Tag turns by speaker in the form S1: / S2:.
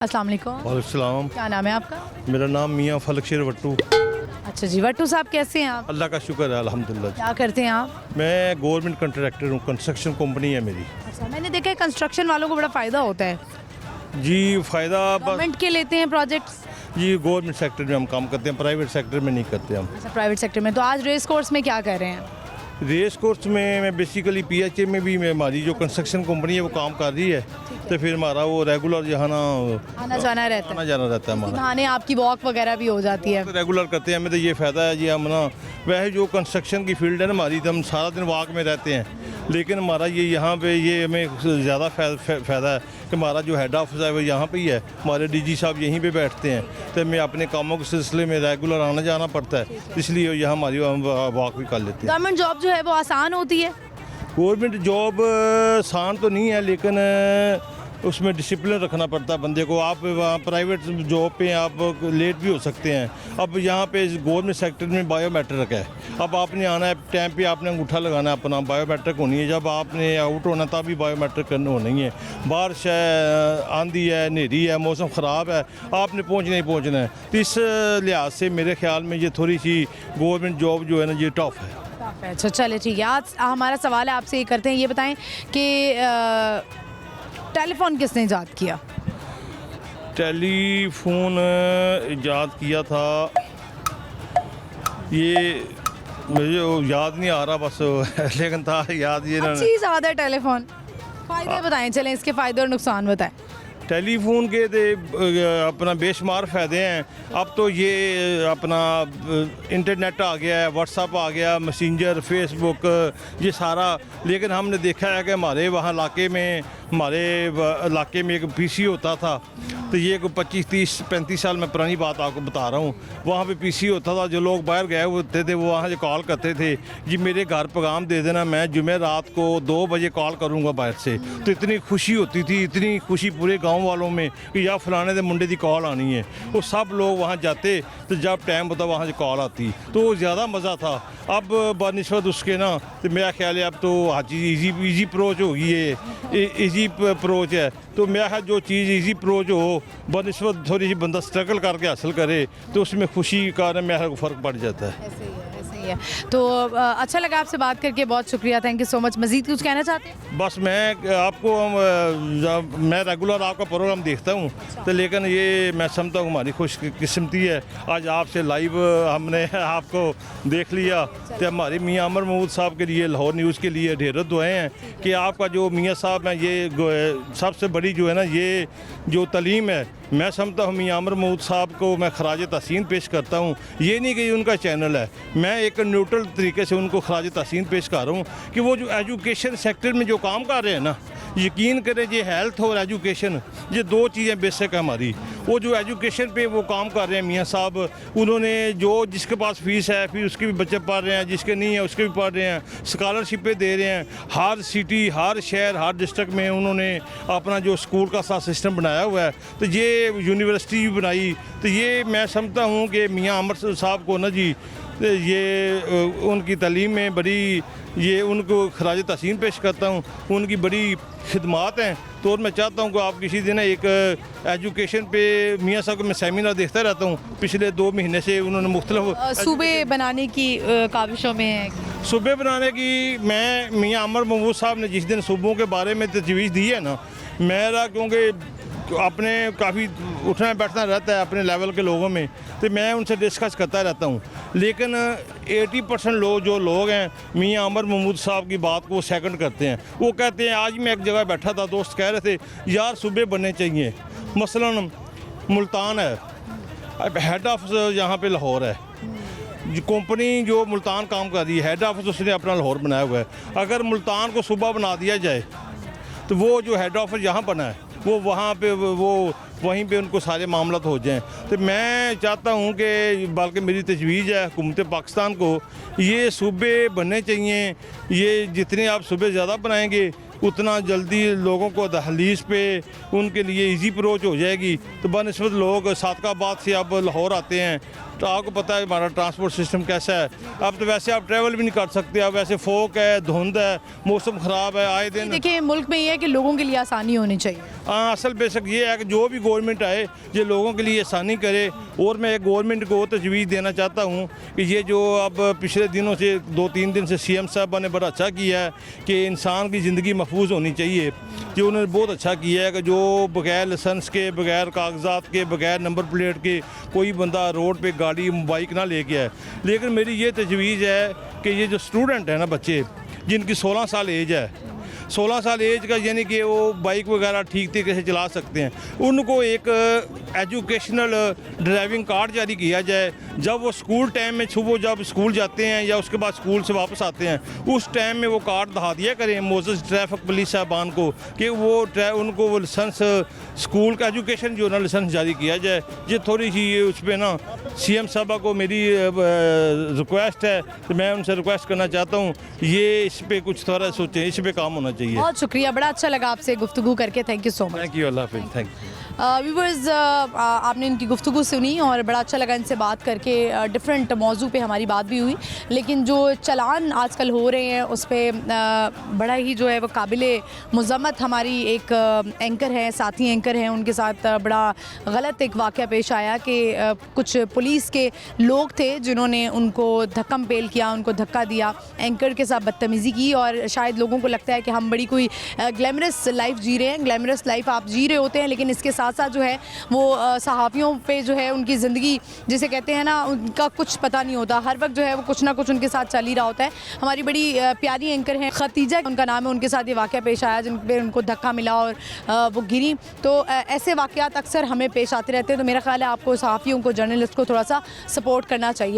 S1: अस्सलाम वालेकुम।
S2: वालेकुम।
S1: क्या नाम है आपका?
S2: मेरा नाम मियाँ फलक शेर वट्टू।
S1: अच्छा जी, वट्टू साहब कैसे हैं आप?
S2: अल्लाह का शुक्र है अल्हम्दुलिल्लाह।
S1: क्या करते हैं आप?
S2: मैं गवर्नमेंट कंट्रैक्टर हूँ, कंस्ट्रक्शन कंपनी है मेरी।
S1: अच्छा, मैंने देखा है कंस्ट्रक्शन वालों को बड़ा फ़ायदा होता है।
S2: जी फ़ायदा बस
S1: गवर्नमेंट के लेते हैं प्रोजेक्ट्स।
S2: जी गवर्नमेंट सेक्टर में हम काम करते हैं, प्राइवेट सेक्टर में नहीं करते हम।
S1: अच्छा, प्राइवेट सेक्टर में। तो आज रेस कोर्स में क्या कर रहे हैं?
S2: रेस कोर्स में मैं बेसिकली PHA में भी हमारी जो कंस्ट्रक्शन कंपनी है वो काम कर रही है, तो फिर हमारा वो रेगुलर यहाँ ना
S1: आना जाना रहता
S2: आना
S1: है।
S2: जाना रहता है हमारा।
S1: बहाने आपकी वॉक वगैरह भी हो जाती है।
S2: रेगुलर करते हैं, हमें तो ये फ़ायदा है जी। हम ना वैसे जो कंस्ट्रक्शन की फील्ड है ना हमारी, तो हम सारा दिन वॉक में रहते हैं, लेकिन हमारा ये यहाँ पे ये हमें ज़्यादा फ़ायदा है कि हमारा जो हेड ऑफिस है वो यहाँ पे ही है, हमारे DG साहब यहीं पे बैठते हैं, तो हमें अपने कामों के सिलसिले में रेगुलर आना जाना पड़ता है, इसलिए यहाँ हमारी हम वॉक भी कर लेते हैं।
S1: गवर्नमेंट जॉब जो है वो आसान होती है?
S2: गवर्नमेंट जॉब आसान तो नहीं है, लेकिन उसमें डिसिप्लिन रखना पड़ता है बंदे को। आप वहाँ प्राइवेट जॉब पे आप लेट भी हो सकते हैं। अब यहाँ पे गवर्नमेंट सेक्टर में बायोमेट्रिक है, अब आपने आना है टाइम पे, आपने अंगूठा लगाना है अपना, बायोमेट्रिक होनी है। जब आपने आउट होना तब भी बायोमेट्रिक करना होनी है। बारिश है, आंधी है, हनेरी है, मौसम ख़राब है, आपने पहुँचना ही पहुँचना है। तो इस लिहाज से मेरे ख्याल में ये थोड़ी सी गवर्नमेंट जॉब जो है ना ये टफ है।
S1: अच्छा, चलिए ठीक है। आज हमारा सवाल है आपसे, ये करते हैं, ये बताएं कि टेलीफोन किसने ईजाद किया?
S2: टेलीफोन ईजाद किया था, ये मुझे याद नहीं आ रहा बस लेकिन था याद ये ना।
S1: अच्छी ईजाद है टेलीफोन। फ़ायदे बताएं, चलें इसके फ़ायदे और नुकसान बताएं।
S2: टेलीफोन के दे अपना बेशुमार फ़ायदे हैं। अब तो ये अपना इंटरनेट आ गया है, व्हाट्सअप आ गया, मैसेंजर, फेसबुक, ये सारा। लेकिन हमने देखा है कि हमारे वहाँ हमारे इलाके में एक PC होता था, तो ये 25, 30, 35 साल में पुरानी बात आपको बता रहा हूँ। वहाँ पे PC होता था, जो लोग बाहर गए होते थे वो वहाँ से कॉल करते थे, जी मेरे घर पैगाम दे देना, मैं जुमे रात को 2 बजे कॉल करूँगा बाहर से। तो इतनी खुशी होती थी, इतनी खुशी पूरे गाँव वालों में कि या फलाने दे मुंडे की कॉल आनी है। वो सब लोग वहाँ जाते, तो जब टाइम होता वहाँ से कॉल आती, तो ज़्यादा मज़ा था। अब बनिस्बत उसके ना, तो मेरा ख्याल है अब तो हर चीज़ ईजी अप्रोच होगी, ये ईजी अप्रोच है। तो मेरा ख्याल जो चीज़ ईजी अप्रोच हो, बनिस्बत थोड़ी सी बंदा स्ट्रगल करके हासिल करे, तो उसमें खुशी का मेरा फ़र्क पड़ जाता है।
S1: ऐसे ही है, ऐसे ही है। तो अच्छा लगा आपसे बात करके, बहुत शुक्रिया, थैंक यू सो मच। मज़ीद कुछ कहना चाहते हैं?
S2: बस मैं आपको मैं रेगुलर आपका प्रोग्राम देखता हूँ, तो लेकिन ये मैं समझता हूँ हमारी खुशकिस्मती है आज आपसे लाइव हमने आपको देख लिया। तो हमारे मियाँ अमर महमूद साहब के लिए, लाहौर न्यूज़ के लिए ढेरों दुआएं हैं कि आपका जो मियाँ साहब हैं, ये सबसे बड़ी जो है ना ये जो तालीम है, मैं समझता हूँ मियाँ अमर महमूद साहब को मैं खराज तहसीन पेश करता हूँ। ये नहीं कि ये उनका चैनल है, मैं एक न्यूट्रल तरीके से उनको खराज तहसीन पेश कर रहा हूँ कि वो जो एजुकेशन सेक्टर में जो काम कर रहे हैं ना, यकीन करें ये हेल्थ और एजुकेशन, ये 2 चीज़ें बेसिक है हमारी। वो जो एजुकेशन पे वो काम कर रहे हैं मियाँ साहब, उन्होंने जो जिसके पास फ़ीस है फिर उसके भी बच्चे पढ़ रहे हैं, जिसके नहीं है उसके भी पढ़ रहे हैं, स्कॉलरशिपें दे रहे हैं। हर सिटी, हर शहर, हर डिस्ट्रिक्ट में उन्होंने अपना जो स्कूल का सा सिस्टम बनाया हुआ है, तो ये यूनिवर्सिटी भी बनाई। तो ये मैं समझता हूँ कि मियाँ अमर साहब को ना जी, ये उनकी तालीम में बड़ी, ये उनको खराज तहसीन पेश करता हूँ, उनकी बड़ी खिदमात हैं। तो मैं चाहता हूँ कि आप किसी दिन एक एजुकेशन पे मियाँ साहब को मैं सेमिनार देखता रहता हूँ, पिछले 2 महीने से उन्होंने मुख्तलिफ
S1: सूबे बनाने की काविशों में है।
S2: सूबे बनाने की मैं मियाँ अमर महमूद साहब ने जिस दिन सूबों के बारे में तजवीज़ दी है ना, मेरा क्योंकि अपने काफ़ी उठना बैठना रहता है अपने लेवल के लोगों में, तो मैं उनसे डिस्कस करता रहता हूँ। लेकिन 80% जो लोग हैं मियाँ अमर महमूद साहब की बात को सेकंड करते हैं। वो कहते हैं, आज मैं एक जगह बैठा था, दोस्त कह रहे थे यार सूबे बनने चाहिए। मसलन मुल्तान है, हेड ऑफिस यहाँ पे लाहौर है, कंपनी जो मुल्तान काम कर रही है हेड ऑफिस उसने अपना लाहौर बनाया हुआ है। अगर मुल्तान को सूबा बना दिया जाए तो वो जो हेड ऑफिस यहाँ बना है वो वहाँ पे वो वहीं पे उनको सारे मामला हो जाएं। तो मैं चाहता हूँ कि बल्कि मेरी तजवीज़ है हुकूमत पाकिस्तान को, ये सूबे बनने चाहिए। ये जितने आप सूबे ज़्यादा बनाएंगे उतना जल्दी लोगों को दहलीज पे उनके लिए इजी अप्रोच हो जाएगी। तो बनस्बत लोग सादकाबाद से अब लाहौर आते हैं, तो आपको पता है हमारा ट्रांसपोर्ट सिस्टम कैसा है। अब तो वैसे आप ट्रैवल भी नहीं कर सकते, अब वैसे फोक है, धुंध है, मौसम ख़राब है, आए दिन।
S1: देखिए मुल्क में ये है कि लोगों के लिए आसानी होनी चाहिए।
S2: हाँ, असल बेशक ये है कि जो भी गवर्नमेंट आए ये लोगों के लिए आसानी करे। और मैं गवर्नमेंट को तजवीज़ देना चाहता हूँ कि ये जो अब पिछले दिनों से 2-3 दिन से CM साहबा ने बड़ा अच्छा किया है कि इंसान की ज़िंदगी महफूज होनी चाहिए, कि उन्होंने बहुत अच्छा किया है कि जो बगैर लाइसेंस के, बगैर कागजात के, बगैर नंबर प्लेट के कोई बंदा रोड पे गाड़ी बाइक ना लेके आए। लेकिन मेरी ये तजवीज़ है कि ये जो स्टूडेंट है ना, बच्चे जिनकी 16 साल एज है, 16 साल एज का, यानी कि वो बाइक वगैरह ठीक तरीके से चला सकते हैं, उनको एक एजुकेशनल ड्राइविंग कार्ड जारी किया जाए। जब वो स्कूल टाइम में सुबह जब स्कूल जाते हैं या उसके बाद स्कूल से वापस आते हैं, उस टाइम में वो कार्ड दिखा दिया करें मोज़ेस ट्रैफिक पुलिस साहबान को कि उनको वो लाइसेंस, स्कूल का एजुकेशन जो ना लाइसेंस जारी किया जाए। ये थोड़ी सी ये उस पर ना CM साहबा को मेरी रिक्वेस्ट है, तो मैं उनसे रिक्वेस्ट करना चाहता हूँ ये इस पर कुछ थोड़ा सोचें, इस पर काम होना चाहिए।
S1: बहुत शुक्रिया, बड़ा अच्छा लगा आपसे गुफ्तगू करके। Thank you so much.
S2: Thank you, अल्लाह हाफिज़, थैंक यू।
S1: व्यूवर्स, आपने इनकी गुफ्तगू सुनी और बड़ा अच्छा लगा इनसे बात करके। डिफरेंट मौजू पे हमारी बात भी हुई, लेकिन जो चलान आजकल हो रहे हैं उस पर बड़ा ही जो है वो काबिले मुज़म्मत हमारी एक एंकर है, साथी एंकर हैं, उनके साथ बड़ा गलत एक वाक़या पेश आया कि कुछ पुलिस के लोग थे जिन्होंने उनको धक्कम पेल किया, उनको धक्का दिया, एंकर के साथ बदतमीज़ी की। और शायद लोगों को लगता है कि हम बड़ी कोई ग्लैमरस लाइफ जी रहे हैं। ग्लैमरस लाइफ आप जी रहे होते हैं, लेकिन इसके साथ साथ जो है वो सहाफ़ियों पे जो है उनकी ज़िंदगी जिसे कहते हैं ना, उनका कुछ पता नहीं होता। हर वक्त जो है वो कुछ ना कुछ उनके साथ चल ही रहा होता है। हमारी बड़ी प्यारी एंकर हैं खतीजा, उनका नाम है, उनके साथ ये वाक़या पेश आया जिन पे उनको धक्का मिला और वो गिरी। तो ऐसे वाक़यात अक्सर हमें पेश आते रहते हैं। तो मेरा ख़्याल है आपको सहाफ़ियों को, जर्नलिस्ट को थोड़ा सा सपोर्ट करना चाहिए।